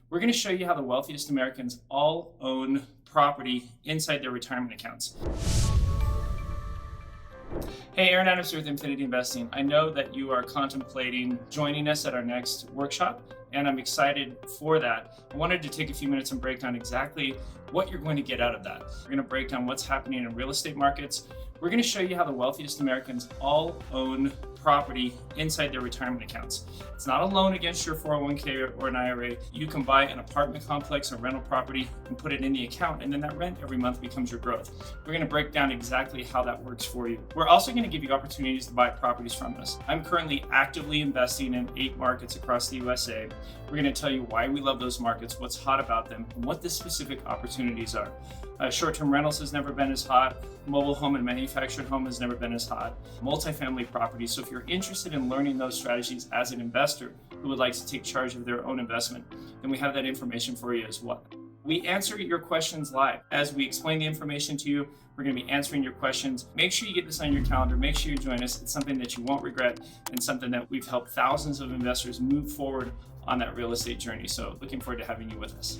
We're going to show you how the wealthiest Americans all own property inside their retirement accounts. Hey, Aaron Adams here with Infinity Investing. I know that you are contemplating joining us at our next workshop, and I'm excited for that. I wanted to take a few minutes and break down exactly what you're going to get out of that. We're going to break down what's happening in real estate markets. We're going to show you how the wealthiest Americans all own property inside their retirement accounts. It's not a loan against your 401k or an IRA. You can buy an apartment complex or rental property and put it in the account, and then that rent every month becomes your growth. We're going to break down exactly how that works for you. We're also going to give you opportunities to buy properties from us. I'm currently actively investing in 8 markets across the USA. We're going to tell you why we love those markets, what's hot about them, and what the specific opportunities are. Short-term rentals has never been as hot. Mobile home and manufactured home has never been as hot. Multifamily properties. So if you're interested in learning those strategies as an investor who would like to take charge of their own investment, then we have that information for you as well. We answer your questions live. As we explain the information to you, we're going to be answering your questions. Make sure you get this on your calendar. Make sure you join us. It's something that you won't regret and something that we've helped thousands of investors move forward on that real estate journey. So looking forward to having you with us.